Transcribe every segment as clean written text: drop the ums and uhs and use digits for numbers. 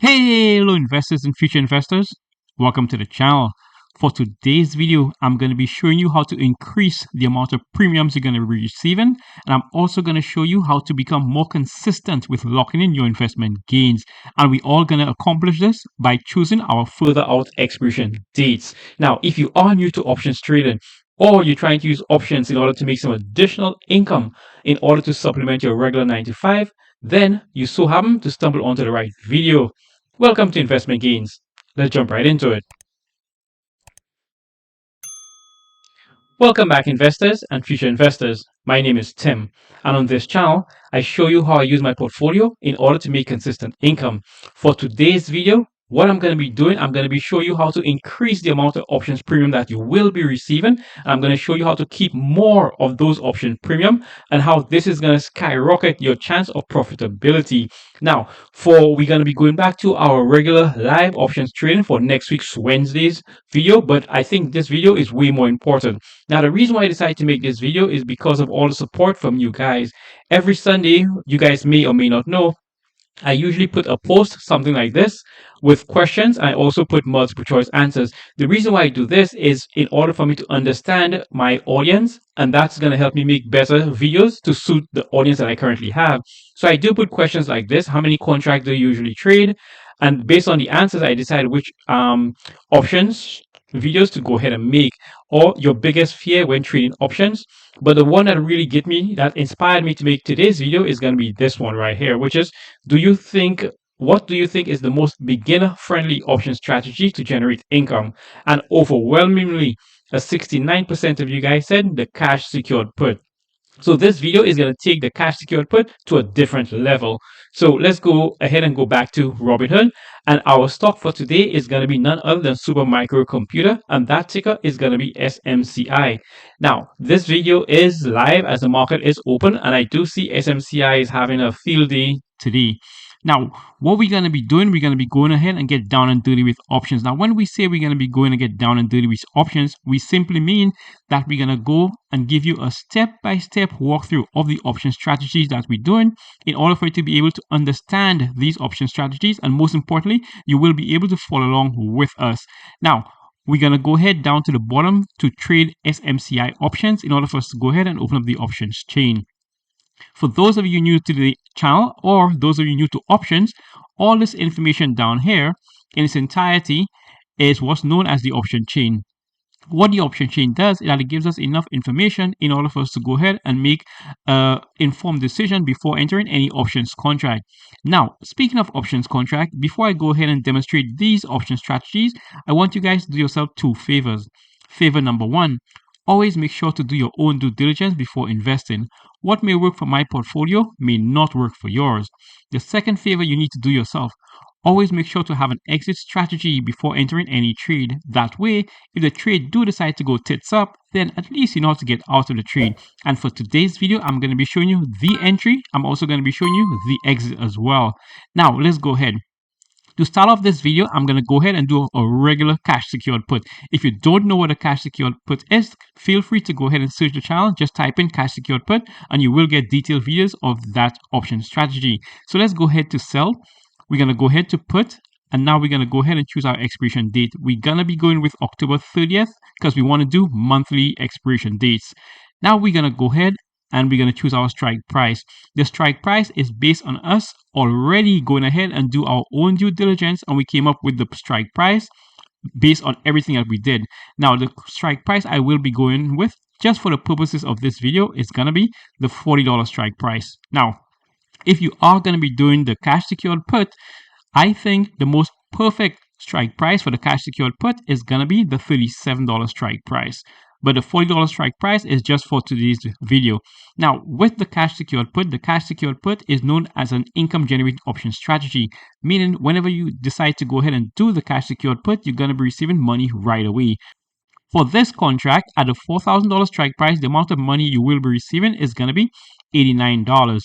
Hey, hello investors and future investors. Welcome to the channel. For today's video, I'm going to be showing you how to increase the amount of premiums you're going to be receiving. And I'm also going to show you how to become more consistent with locking in your investment gains. And we're all going to accomplish this by choosing our further out expiration dates. Now, if you are new to options trading, or you're trying to use options in order to make some additional income in order to supplement your regular 9 to 5, then you so happen to stumble onto the right video. Welcome to Investment Gains. Let's jump right into it. Welcome back, investors and future investors. My name is Tim, and on this channel, I show you how I use my portfolio in order to make consistent income. For today's video, what I'm going to be doing, I'm going to be showing you how to increase the amount of options premium that you will be receiving. I'm going to show you how to keep more of those option premium and how this is going to skyrocket your chance of profitability. Now, we're going to be going back to our regular live options trading for next week's Wednesday's video, but I think this video is way more important. Now, the reason why I decided to make this video is because of all the support from you guys. Every Sunday, you guys may or may not know, I usually put a post, something like this, with questions. I also put multiple choice answers. The reason why I do this is in order for me to understand my audience, and that's going to help me make better videos to suit the audience that I currently have. So I do put questions like this: how many contracts do you usually trade? And based on the answers, I decide which options videos to go ahead and make, or your biggest fear when trading options. But the one that really that inspired me to make today's video is going to be this one right here, which is, what do you think is the most beginner friendly option strategy to generate income? And overwhelmingly, 69% of you guys said the cash secured put. So this video is going to take the cash secured put to a different level. So let's go ahead and go back to Robinhood. And our stock for today is going to be none other than Super Micro Computer. And that ticker is going to be SMCI. Now, this video is live as the market is open. And I do see SMCI is having a field day today. Now, what we're going to be doing, we're going to be going ahead and get down and dirty with options. Now, when we say we're going to be going to get down and dirty with options, we simply mean that we're going to go and give you a step-by-step walkthrough of the option strategies that we're doing in order for you to be able to understand these option strategies. And most importantly, you will be able to follow along with us. Now, we're going to go ahead down to the bottom to trade SMCI options in order for us to go ahead and open up the options chain. For those of you new to the channel or those of you new to options, all this information down here in its entirety is what's known as the option chain. What the option chain does is that it gives us enough information in order for us to go ahead and make an informed decision before entering any options contract. Now, speaking of options contract, before I go ahead and demonstrate these option strategies, I want you guys to do yourself two favors. Favor number one, always make sure to do your own due diligence before investing. What may work for my portfolio may not work for yours. The second favor you need to do yourself, always make sure to have an exit strategy before entering any trade. That way, if the trade do decide to go tits up, then at least you know how to get out of the trade. And for today's video, I'm going to be showing you the entry. I'm also going to be showing you the exit as well. Now, let's go ahead. To start off this video, I'm going to go ahead and do a regular cash secured put. If you don't know what a cash secured put is, feel free to go ahead and search the channel. Just type in cash secured put and you will get detailed videos of that option strategy. So let's go ahead to sell. We're going to go ahead to put, and now we're going to go ahead and choose our expiration date. We're going to be going with October 30th because we want to do monthly expiration dates. Now we're going to go ahead and we're going to choose our strike price. The strike price is based on us already going ahead and do our own due diligence, and we came up with the strike price based on everything that we did. Now, the strike price I will be going with, just for the purposes of this video, is going to be the $40 strike price. Now, if you are going to be doing the cash secured put, I think the most perfect strike price for the cash secured put is going to be the $37 strike price. But the $40 strike price is just for today's video. Now, with the cash secured put is known as an income generating option strategy, meaning whenever you decide to go ahead and do the cash secured put, you're going to be receiving money right away. For this contract, at a $4,000 strike price, the amount of money you will be receiving is going to be $89.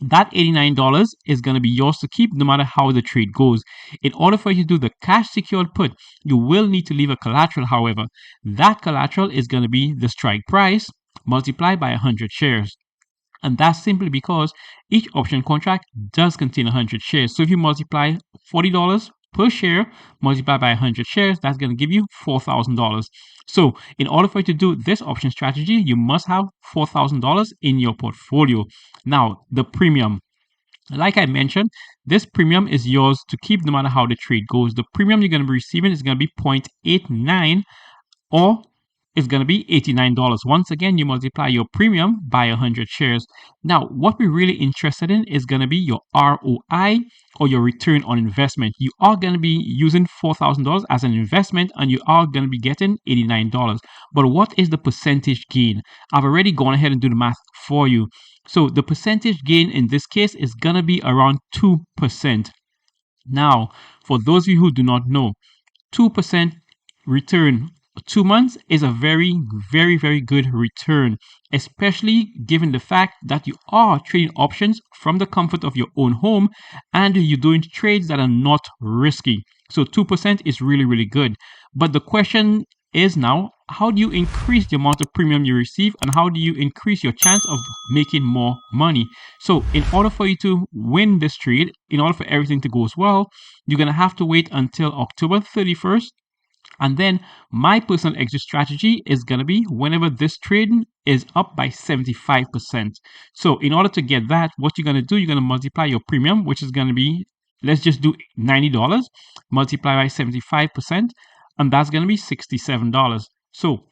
That $89 is going to be yours to keep no matter how the trade goes. In order for you to do the cash secured put, you will need to leave a collateral, however. That collateral is going to be the strike price multiplied by 100 shares. And that's simply because each option contract does contain 100 shares. So if you multiply $40 per share, multiply by 100 shares, that's going to give you $4,000. So in order for you to do this option strategy, you must have $4,000 in your portfolio. Now, the premium. Like I mentioned, this premium is yours to keep no matter how the trade goes. The premium you're going to be receiving is going to be 0.89, or it's going to be $89. Once again, you multiply your premium by 100 shares. Now, what we're really interested in is going to be your ROI, or your return on investment. You are going to be using $4,000 as an investment, and you are going to be getting $89. But what is the percentage gain? I've already gone ahead and do the math for you. So the percentage gain in this case is going to be around 2%. Now, for those of you who do not know, 2% return 2 months is a very, very, very good return, especially given the fact that you are trading options from the comfort of your own home and you're doing trades that are not risky. So 2% is really, really good. But the question is now, how do you increase the amount of premium you receive, and how do you increase your chance of making more money? So in order for you to win this trade, in order for everything to go as well, you're going to have to wait until October 31st. And then my personal exit strategy is going to be whenever this trade is up by 75%. So in order to get that, what you're going to do, you're going to multiply your premium, which is going to be, let's just do $90, multiply by 75%, and that's going to be $67. So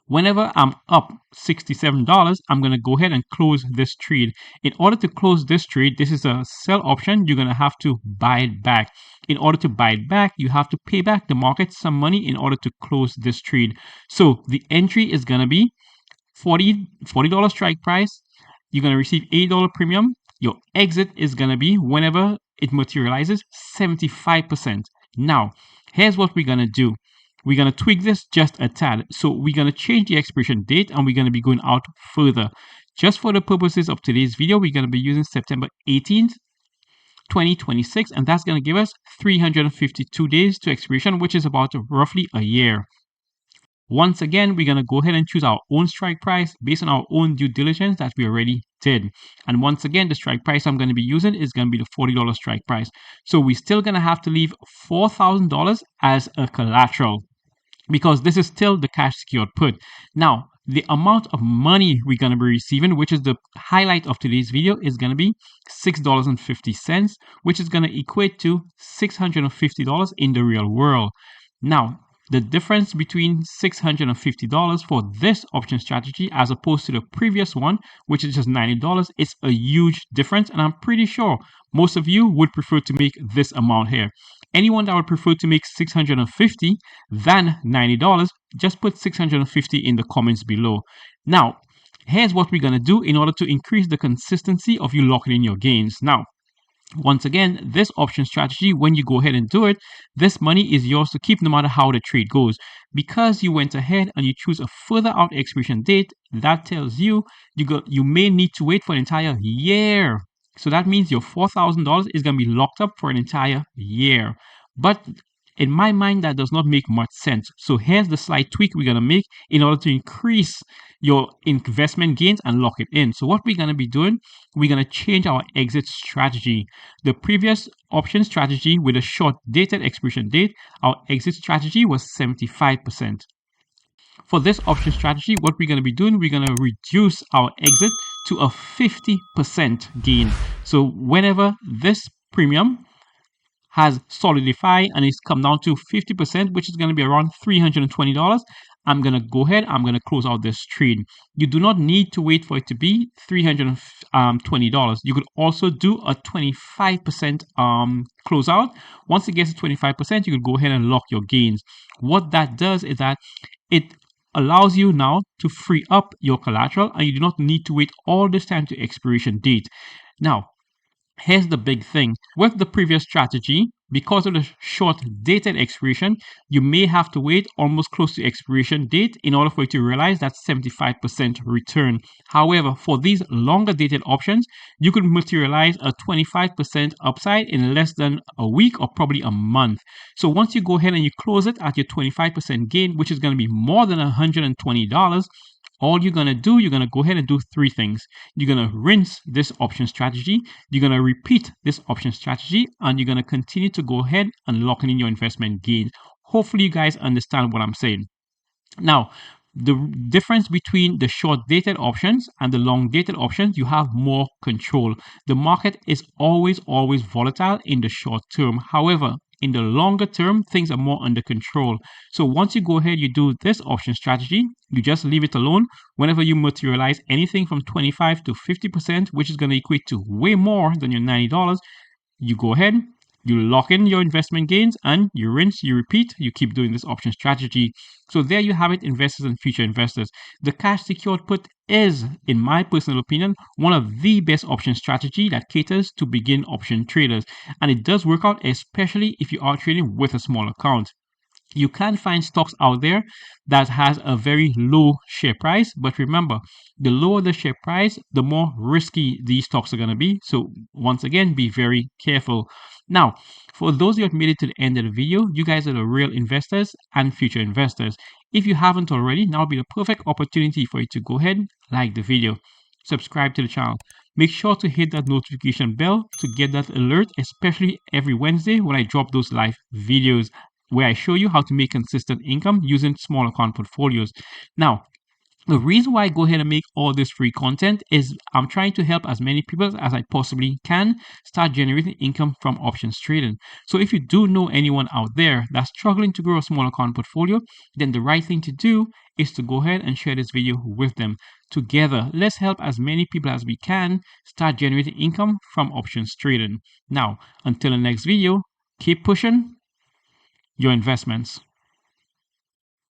whenever I'm up $67, I'm going to go ahead and close this trade. In order to close this trade, this is a sell option. You're going to have to buy it back. In order to buy it back, you have to pay back the market some money in order to close this trade. So the entry is going to be $40 strike price. You're going to receive $8 premium. Your exit is going to be, whenever it materializes, 75%. Now, here's what we're going to do. We're going to tweak this just a tad. So we're going to change the expiration date, and we're going to be going out further. Just for the purposes of today's video, we're going to be using September 18th, 2026, and that's going to give us 352 days to expiration, which is about roughly a year. Once again, we're going to go ahead and choose our own strike price based on our own due diligence that we already did. And once again, the strike price I'm going to be using is going to be the $40 strike price. So we're still going to have to leave $4,000 as a collateral, because this is still the cash secured put. Now, the amount of money we're going to be receiving, which is the highlight of today's video, is going to be $6.50, which is going to equate to $650 in the real world. Now, the difference between $650 for this option strategy as opposed to the previous one, which is just $90, is a huge difference, and I'm pretty sure most of you would prefer to make this amount here. Anyone that would prefer to make $650 than $90, just put $650 in the comments below. Now, here's what we're going to do in order to increase the consistency of you locking in your gains. Now, once again, this option strategy, when you go ahead and do it, this money is yours to keep no matter how the trade goes. Because you went ahead and you choose a further out expiration date, that tells you you may need to wait for an entire year. So that means your $4,000 is going to be locked up for an entire year. But in my mind, that does not make much sense. So here's the slight tweak we're going to make in order to increase your investment gains and lock it in. So what we're going to be doing, we're going to change our exit strategy. The previous option strategy with a short dated expiration date, our exit strategy was 75%. For this option strategy, what we're going to be doing, we're going to reduce our exit to a 50% gain. So whenever this premium has solidified and it's come down to 50%, which is going to be around $320, I'm going to go ahead, I'm going to close out this trade. You do not need to wait for it to be $320. You could also do a 25% closeout. Once it gets to 25%, you could go ahead and lock your gains. What that does is that it allows you now to free up your collateral, and you do not need to wait all this time to expiration date. Now, here's the big thing. With the previous strategy, because of the short dated expiration, you may have to wait almost close to expiration date in order for you to realize that 75% return. However, for these longer dated options, you could materialize a 25% upside in less than a week or probably a month. So once you go ahead and you close it at your 25% gain, which is going to be more than $120, all you're going to do, you're going to go ahead and do three things. You're going to rinse this option strategy, you're going to repeat this option strategy, and you're going to continue to go ahead and lock in your investment gains. Hopefully you guys understand what I'm saying. Now, the difference between the short dated options and the long dated options, you have more control. The market is always volatile in the short term. However, in the longer term, things are more under control. So once you go ahead, you do this option strategy, you just leave it alone. Whenever you materialize anything from 25 to 50%, which is going to equate to way more than your $90, you go ahead, you lock in your investment gains, and you rinse, you repeat, you keep doing this option strategy. So there you have it, investors and future investors. The cash secured put is, in my personal opinion, one of the best option strategy that caters to begin option traders. And it does work out, especially if you are trading with a small account. You can find stocks out there that has a very low share price, but remember, the lower the share price, the more risky these stocks are going to be. So once again, be very careful. Now, for those who have made it to the end of the video, you guys are the real investors and future investors. If you haven't already, now would be the perfect opportunity for you to go ahead, like the video, subscribe to the channel. Make sure to hit that notification bell to get that alert, especially every Wednesday when I drop those live videos where I show you how to make consistent income using small account portfolios. Now, the reason why I go ahead and make all this free content is I'm trying to help as many people as I possibly can start generating income from options trading. So if you do know anyone out there that's struggling to grow a small account portfolio, then the right thing to do is to go ahead and share this video with them. Together, let's help as many people as we can start generating income from options trading. Now, until the next video, keep pushing your investments.